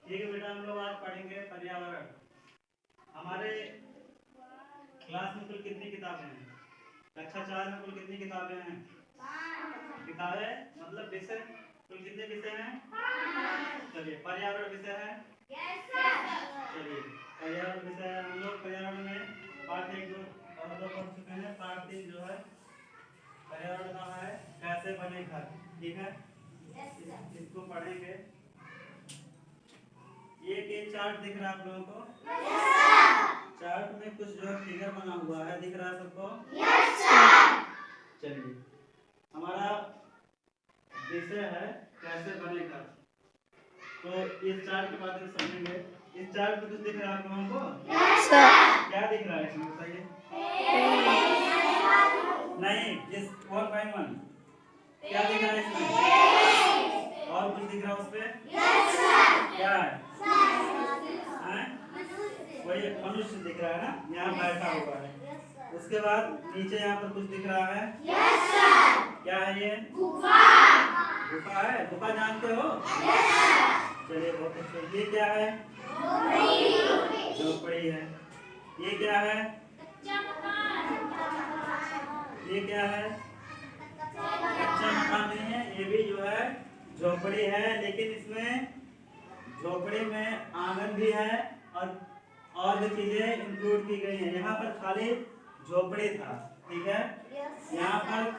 ठीक है बेटा, हम लोग आज पढ़ेंगे पर्यावरण। हमारे क्लास में कुल कितनी किताबें हैं? कक्षा 4 में कुल कितनी किताबें हैं? किताबें मतलब विषय, कुल कितने विषय हैं? चलिए, पर्यावरण विषय है। चलिए, पर्यावरण विषय है। हम लोग पर्यावरण में पाठ 1, 2 और 2 पढ़ चुके हैं। पाठ 3 जो है पर्यावरण का है कैसे बने घर। ठीक है, इसको पढ़ेंगे। ये चार्ट दिख रहा है आप लोगों को? चार्ट में कुछ जो फिगर बना हुआ है, दिख रहा है सबको? चलिए, हमारा विषय है कैसे बने घर। तो इस चार्ट के बारे में समझेंगे। इस चार्ट में कुछ दिख रहा है आप लोगों को? क्या दिख रहा है इसमें बताइए? नहीं, इस 1.1 क्या दिख रहा है इसमें? और कुछ दिख रहा है उसपे? क्या है? वही मनुष्य दिख रहा है ना, यहाँ बैठा हुआ है। उसके बाद नीचे यहाँ पर कुछ दिख रहा है। क्या है ये? गुफा है। गुफा जानते हो? चलिए, बहुत अच्छा। ये क्या है? झोपड़ी है। ये क्या है? ये क्या है? कच्चा मकान नहीं है, ये भी जो है झोपड़ी है, लेकिन इसमें झोपड़ी में आंगन भी है और भी चीजें इंक्लूड की गई हैं। यहाँ पर खाली झोपड़ी था, ठीक है। यहाँ पर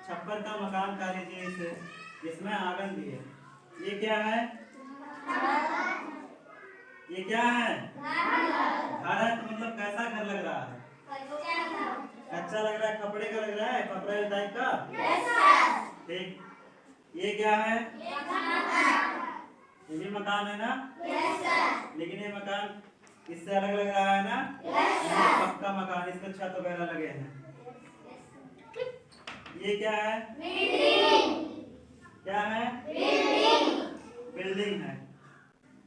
छप्पर का मकान का लीजिए इसे, इसमें आंगन भी है। ये क्या है? ये क्या है? घर है। तो मतलब कैसा घर लग रहा है? अच्छा लग रहा है? कपड़े का लग रहा है? कपड़े टाइप का? ठीक। ये क्या है? ये भी मकान है ना? लेकिन ये मकान इससे अलग लग रहा है ना? ये पक्का मकान, इसमें छत वगैरह लगे हैं। ये क्या है? क्या है? बिल्डिंग है,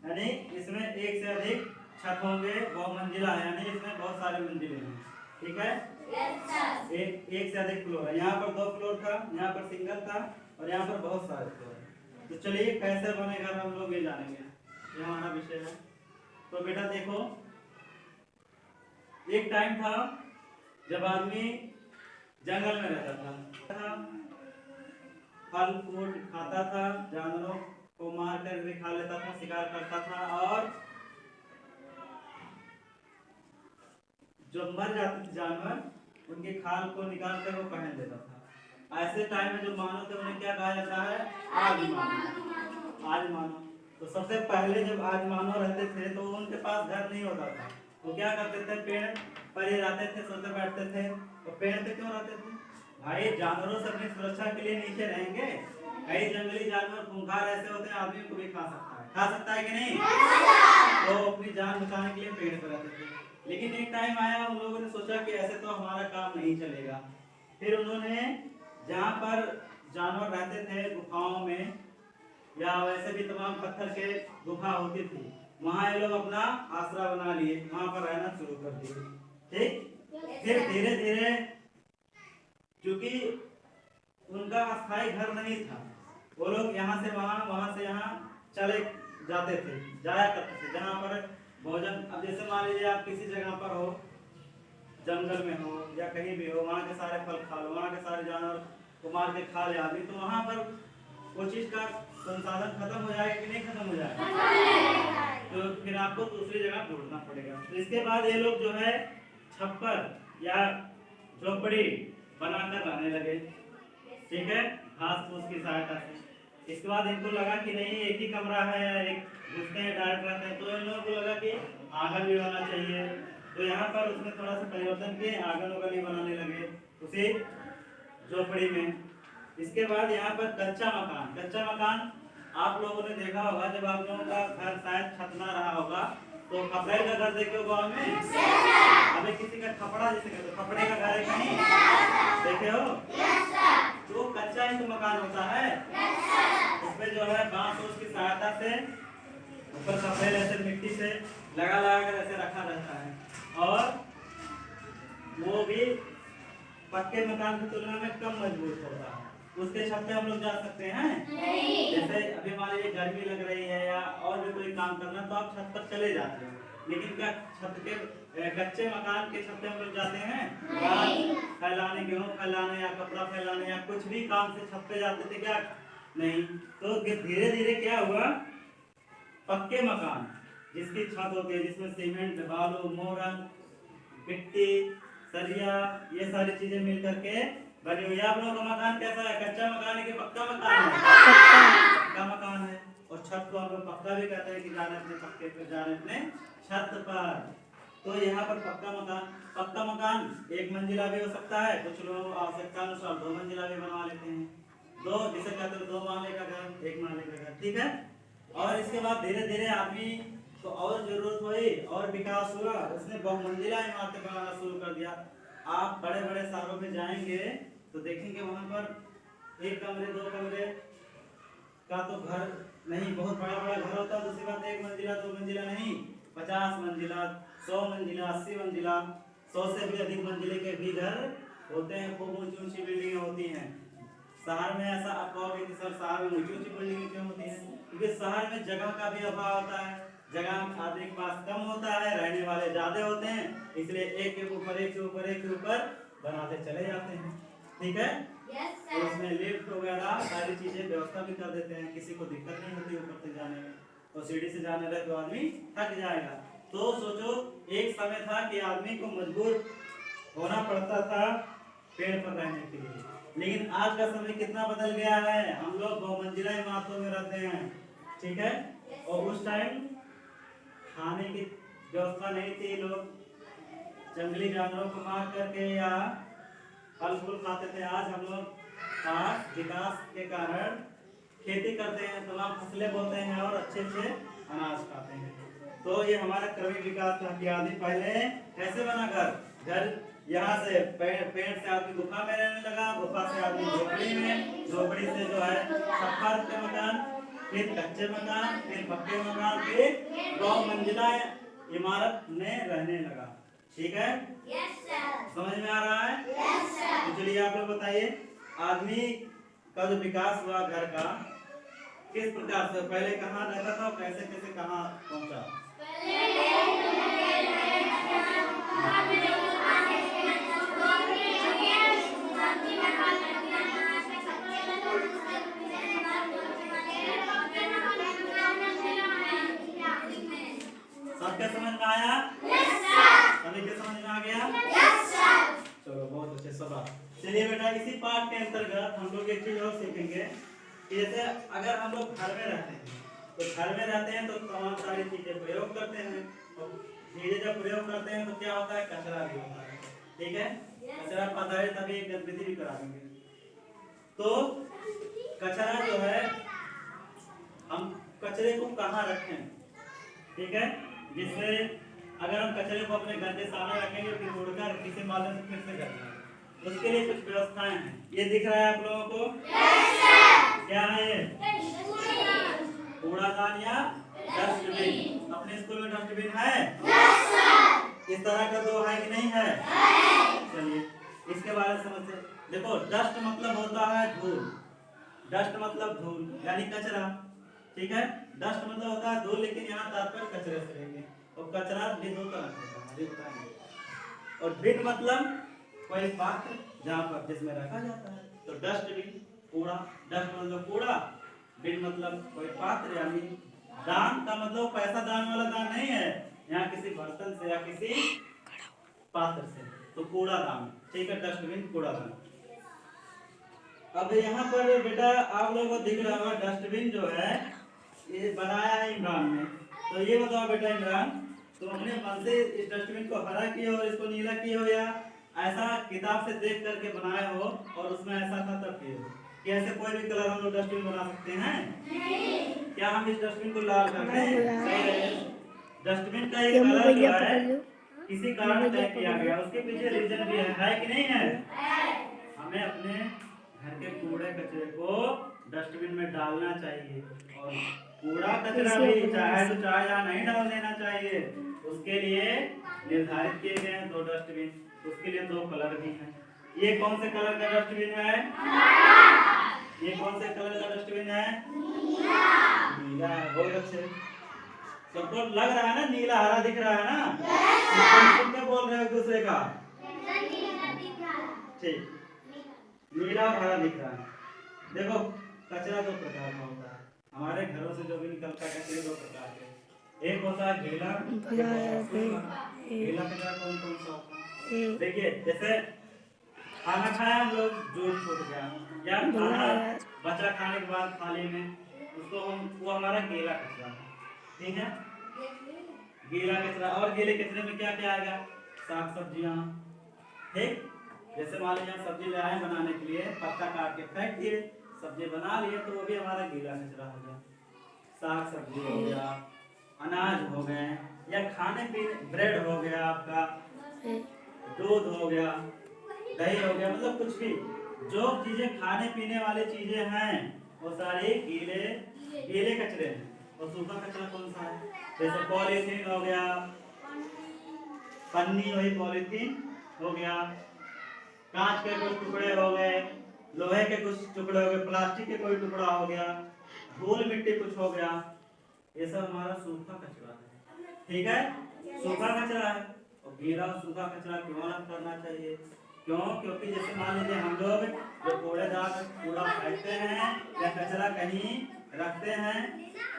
यानी इसमें एक से अधिक छत होंगे। बहुमंजिला है, यानी इसमें बहुत सारे मंजिले हैं। ठीक है। एक से अधिक फ्लोर है। यहाँ पर 2 फ्लोर था, यहाँ पर सिंगल था और यहाँ पर बहुत सारे फ्लोर है। तो चलिए, कैसे बनेगा हम लोग ये जानेंगे, ये हमारा विषय है। तो बेटा देखो, एक टाइम था जब आदमी जंगल में रहता था, फल फूल खाता था, जानवरों को मार कर भी खा लेता था, शिकार करता था, और जो मर जाते थे जानवर, उनके खाल को निकाल कर वो पहन लेता था। ऐसे टाइम में जो मानव थे उन्हें क्या कहा जाता है? आदि मानव। आदि मानव। तो सबसे पहले जब आदि मानव रहते थे तो उनके पास घर नहीं होता था। वो क्या करते थे? पेड़ पर ही रहते थे, सोते बैठते थे। और पेड़ पे क्यों रहते थे भाई? जानवरों से अपनी सुरक्षा के लिए नीचे रहेंगे। कई जंगली जानवर खूंखार ऐसे होते हैं, आदमी को भी खा सकता है कि नहीं? तो अपनी जान बचाने के लिए पेड़ पर रहते थे। लेकिन एक टाइम आया, उन लोगों ने सोचा कि ऐसे तो हमारा काम नहीं चलेगा। फिर उन्होंने जहाँ पर जानवर रहते थे गुफाओं में, या वैसे भी तमाम पत्थर के गुफा होती थी, वहाँ ये लोग अपना आसरा बना लिए, वहाँ पर रहना शुरू कर दिए। ठीक। फिर धीरे धीरे, क्योंकि उनका अस्थायी घर नहीं था, वो लोग यहाँ से वहाँ, वहाँ से यहाँ चले जाते थे, जाया करते थे जहाँ पर भोजन। अब जैसे मान लीजिए आप किसी जगह पर हो, जंगल में हो या कहीं भी हो, वहाँ के सारे फल खा लो, वहाँ के सारे जानवर को मार के खा ले आदमी, तो वहाँ पर वो चीज़ का संसाधन खत्म हो जाएगा कि नहीं खत्म हो जाएगा? तो फिर आपको दूसरी जगह ढूंढना पड़ेगा। तो इसके बाद ये लोग जो है छप्पर या झोपड़ी बनाकर रहने लगे, ठीक है, घास फूस की सहायता से। इसके बाद इनको लगा कि नहीं, एक ही कमरा है, एक घुसते हैं डायरेक्ट रहते हैं, तो इन लोगों को लगा कि आंगन भी होना चाहिए। तो यहाँ पर उसमें थोड़ा सा परिवर्तन किए, आंगन वगन ही बनाने लगे उसी झोपड़ी में। इसके बाद यहाँ पर कच्चा मकान आप लोगों ने देखा होगा, जब आप लोगों का घर शायद छत ना रहा होगा तो खपड़े का घर देखे हो गाँव में? अभी किसी का खपड़ा जिसे कहते, खपड़े का घर है कहीं देखे हो? तो कच्चा ही तो मकान होता है। उसमें जो है बांस की सहायता से ऊपर सफेद ऐसे मिट्टी से लगा कर ऐसे रखा रहता है, और वो भी पक्के मकान की तुलना में कम मजबूत होता है। उसके छत पे हम लोग जा सकते हैं? जैसे अभी मान लीजिए गर्मी लग रही है या और भी कोई काम करना तो आप छत पर चले जाते हो, लेकिन क्या छत के कच्चे मकान के छत पे हम लोग जाते हैं फैलाने, गेहूं फैलाने या कपड़ा फैलाने या कुछ भी काम से छत पे जाते थे क्या? नहीं। तो धीरे धीरे क्या हुआ, पक्के मकान जिसकी छत होती है, जिसमें सीमेंट, बालू, मोरंग, मिट्टी, सरिया, ये सारी चीजें मिल करके बनी हुई है। आप लोगों का मकान कैसा है? कच्चा मकान है कि पक्का मकान है? पक्का मकान है। और छत को हम लोग पक्का भी कहते हैं कि जाने अपने पक्के पे, जाने अपने छत पर। तो यहाँ पर पक्का मकान एक मंजिला भी हो सकता है, कुछ लोग आवश्यकता अनुसार 2 मंजिला भी बनवा लेते हैं। दो जिसे कहते हैं 2 माले का घर, 1 माले का घर, ठीक है। और इसके बाद धीरे धीरे आदमी तो और जरूरत हुई और विकास हुआ, उसने बहुमंजिला इमारतें बनाना शुरू कर दिया। आप बड़े बड़े शहरों में जाएंगे तो देखेंगे वहां पर 1 कमरे 2 कमरे का तो घर नहीं, बहुत बड़ा बड़ा घर होता है। दूसरी बात 1 मंजिला 2 मंजिला नहीं, 50 मंजिला, 100 मंजिला, 80 मंजिला, 100 से भी अधिक मंजिले के भी घर होते हैं। खूब ऊंची ऊंची बिल्डिंगें होती हैं। शहर में ऐसा आप कहोगे कि सर शहर में ऊंची ऊंची बिल्डिंगें क्यों होती हैं? क्योंकि शहर में जगह का भी अभाव होता है, जगह आदमी के पास कम होता है, रहने वाले ज्यादा होते हैं, इसलिए एक के ऊपर एक के ऊपर एक के ऊपर बनाते चले जाते हैं, ठीक है। तो उसमें लिफ्ट वगैरह सारी चीजें व्यवस्था भी कर देते हैं, किसी को दिक्कत नहीं होती ऊपर तक जाने में। तो सीढ़ी से जाने लगे तो आदमी थक जाएगा। तो सोचो एक समय था कि आदमी को मजबूर होना पड़ता था पेड़ पर रहने के लिए, लेकिन आज का समय कितना बदल गया है। हम लोग बहुमंजिला इमारतों में रहते हैं, ठीक है। और उस टाइम खाने की व्यवस्था नहीं थी, लोग जंगली जानवरों को मार करके या फल फूल खाते थे। आज हम लोग का विकास के कारण खेती करते हैं, तमाम फसलें बोते हैं और अच्छे अच्छे अनाज खाते हैं। तो ये हमारा क्रमिक विकास था कि आदमी पहले कैसे बना घर यहाँ से पेड़ से आदमी गुफा में रहने लगा, गुफा से आदमी झोपड़ी में, झोपड़ी से जो है छप्पर के मकान, फिर कच्चे मकान, फिर पक्के मकान, फिर 2 मंजिला इमारत में रहने लगा, ठीक है। समझ में आ रहा है? तो चलिए आप लोग बताइए, आदमी का जो विकास हुआ घर का किस प्रकार से, पहले कहाँ रहता था, कैसे कैसे कहाँ पहुंचा? सबके समझ में आया? सभी के समझ में आ गया? चलो बहुत अच्छे सब। चलिए बेटा, इसी पाठ के अंतर्गत हम लोग एक चीज और सीखेंगे कि जैसे अगर हम लोग घर में रहते हैं तो घर में रहते हैं तो तमाम सारी चीजें प्रयोग करते हैं, और चीजें जब प्रयोग करते हैं तो क्या होता है, कचरा भी होता है, ठीक है। कचरा आधारित अभी एक गतिविधि भी करा देंगे। तो कचरा जो है, हम कचरे को कहाँ रखें, ठीक है, जिससे अगर हम कचरे को अपने घर के सामने रखेंगे फिर उड़कर किसी माध्यम से फिर से करना है, उसके लिए कुछ व्यवस्थाएं हैं। ये दिख रहा है आप लोगों को? क्या है ये? कूड़ादान या डस्टबिन। अपने स्कूल में डस्टबिन है? इस तरह का 2 है कि नहीं है? चलिए इसके बारे में समझते। देखो, डस्ट मतलब होता है धूल, डस्ट मतलब धूल यानी कचरा, ठीक है। डस्ट मतलब होता है धूल, लेकिन यहाँ तात्पर्य कचरे से लेंगे। और कचरा भी 2 तरह का होता है, और बिन मतलब कोई पात्र जहाँ पर जिसमें रखा जाता है। तो डस्टबिन कूड़ा, डस्ट मतलब कूड़ा, बिन मतलब कोई पात्र, यानी दान का मतलब पैसा दान वाला दान नहीं है, यहाँ किसी बर्तन से या किसी पात्र से, तो कूड़ा दान, ठीक है। डस्टबिन कूड़ा दान। अब यहाँ पर बेटा आप लोगों को दिख रहा होगा डस्टबिन जो है ये बनाया है इमरान ने। तो ये बताओ बेटा इमरान, तुम अपने मन से इस डस्टबिन को हरा किए हो, इसको नीला किए हो, या ऐसा किताब से देख करके बनाए हो और उसमें ऐसा था तब किए हो? कि ऐसे कोई भी कलर हम लोग डस्टबिन बना सकते हैं? नहीं। क्या हम इस डस्टबिन को लाल कर दें? डस्टबिन का एक कलर जो है किसी कारण तय किया गया, उसके पीछे रीजन भी है कि नहीं है? हमें अपने घर के कूड़े कचरे को डस्टबिन में डालना चाहिए, और कूड़ा कचरा भी चाहे तो चाहे या नहीं डाल देना चाहिए। उसके लिए निर्धारित किए गए हैं 2 डस्टबिन, उसके लिए 2 कलर भी हैं। ये कौन से कलर का डस्टबिन है? ये कौन से कलर का डस्टबिन है? नीला। बहुत अच्छे। सबको लग रहा है ना, नीला हरा दिख रहा है ना? तुम क्या बोल रहे हो एक दूसरे का? ठीक, नीला और हरा दिख रहा है। देखो कचरा दो प्रकार का होता है, हमारे घरों से जो भी निकलता है कचरे दो प्रकार के, एक होता है गीला, गीला कचरा कौन कौन सा होता है? देखिए जैसे खाना खाया हम लोग, जूठ छूट गया या खाना बचा खाने के बाद थाली में, उसको हम, वो हमारा गीला कचरा है, ठीक है? गीला कचरा। और गीले कचरे में क्या क्या आएगा? साग सब्जियां, ठीक? जैसे मान लीजिए सब्जी ले आए बनाने के लिए, पत्ता काट के फेंक दिए, सब्जी बना लिए, तो वो भी हमारा गीला कचरा हो गया। साग सब्जी हो गया, अनाज हो गए, या खाने पीने, ब्रेड हो गया आपका, दूध हो गया, दही हो गया, मतलब कुछ भी जो चीजें खाने पीने वाली चीजें हैं वो सारी गीले गीले कचरे हैं। और सूखा कचरा कौन सा है? जैसे पॉलीथीन हो गया, पन्नी वही पॉलीथीन हो गया, कांच के कुछ टुकड़े हो गए, लोहे के कुछ टुकड़े हो गए, प्लास्टिक के कोई टुकड़ा हो गया, धूल मिट्टी कुछ हो गया, ये सब हमारा सूखा कचरा है, ठीक है? सूखा कचरा है। और गीला और सूखा कचरा क्यों अलग करना चाहिए? क्यों? क्योंकि जैसे मान लीजिए हम लोग जो कूड़ेदान कूड़ा फेंकते हैं या कचरा कहीं रखते हैं,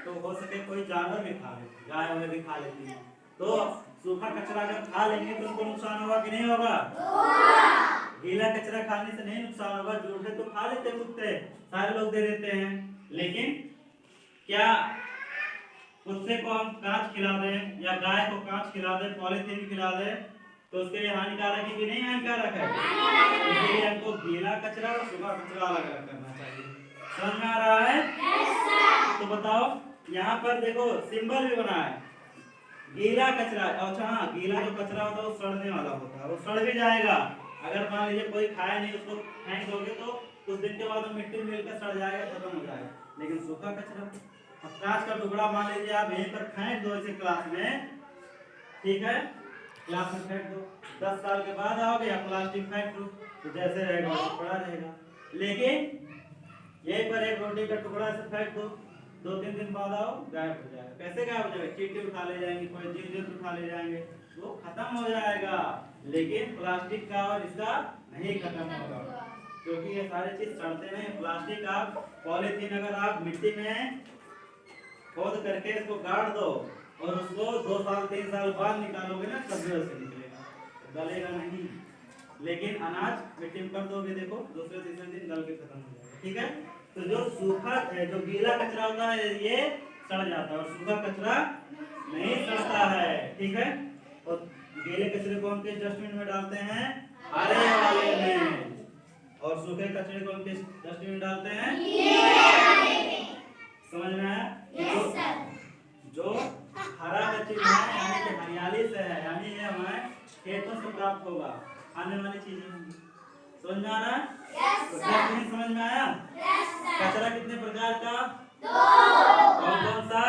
तो हो सके कोई जानवर भी खा ले, गाय वाय भी खा लेती है, तो सूखा कचरा अगर खा लेंगे तो उनको नुकसान होगा कि नहीं होगा? गीला कचरा खाने से नहीं नुकसान होगा, जूठे तो खा लेते कुत्ते, सारे लोग दे देते हैं, लेकिन क्या कुत्ते को हम कांच खिला दें या गाय को कांच खिला दें, पॉलीथीन खिला दें, तो उसके लिए हानिकारक है कि नहीं हानिकारक है? इसलिए हमको गीला कचरा और सूखा कचरा अलग अलग करना चाहिए। समझ में आ रहा है? तो बताओ, यहाँ पर देखो सिंबल भी बना है, गीला कचरा। अच्छा हाँ, गीला जो कचरा होता है वो सड़ने वाला होता है, वो सड़ भी जाएगा। अगर मान लीजिए कोई खाया नहीं, उसको फेंक दोगे तो कुछ दिन के बाद मिट्टी में मिलकर सड़ जाएगा, खत्म हो जाएगा। लेकिन सूखा कचरा, कांच का टुकड़ा मान लीजिए आप यहीं पर फेंक दो इसे क्लास में, ठीक है? क्लास में फेंक दो, 10 साल के बाद आओगे या प्लास्टिक फेंक दो, तो जैसे रहेगा वैसे पड़ा रहेगा। लेकिन यहीं पर एक रोटी का टुकड़ा से फेंक दो, 2-3 दिन बाद आओ, गायब हो जाएगा। कैसे गायब हो जाएगा? चींटी उठा ले जाएंगे, कोई जीव जंतु उठा ले जाएंगे, वो खत्म हो जाएगा। लेकिन प्लास्टिक का और इसका नहीं खत्म होगा, क्योंकि ये सारे चीज सड़ते नहीं। प्लास्टिक आप, पॉलीथीन अगर आप मिट्टी में खोद करके इसको गाड़ दो और उसको 2 साल 3 साल बाद निकालोगे ना, तब भी उससे निकलेगा, गलेगा नहीं। लेकिन अनाज मिट्टी में कर दोगे, देखो दूसरे तीसरे दिन गल के खत्म हो जाएगा, ठीक है? तो जो सूखा है, जो गीला कचरा होता है ये सड़ जाता है, और सूखा कचरा नहीं सड़ता है, ठीक है? और गीले कचरे को हम किस डस्टबिन में डालते हैं? हरे वाले में। और सूखे कचरे को हम किस डस्टबिन में डालते हैं? समझ में आया? जो हरा कचरा है यानी कि हरियाली से है, यानी ये हमें खेतों से प्राप्त होगा, खाने वाली चीजें होंगी। समझ में आ रहा है? नहीं समझ में आया? कचरा कितने प्रकार का? 2। कौन कौन सा?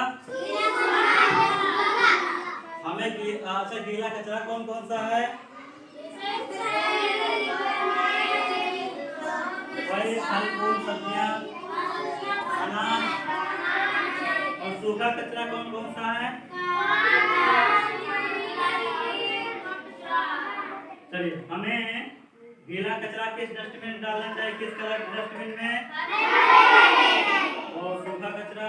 हमें अच्छा गीला कचरा कौन कौन सा है? वही फल फूल सब्जियां, अनाज। और सूखा कचरा कौन कौन सा है? चलिए, हमें गीला कचरा किस डस्टबिन में डालना चाहिए? किस कलर के डस्टबिन में? और सूखा कचरा?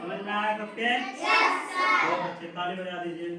समझ में आया सबके? बहुत अच्छे, ताली बजा दीजिए।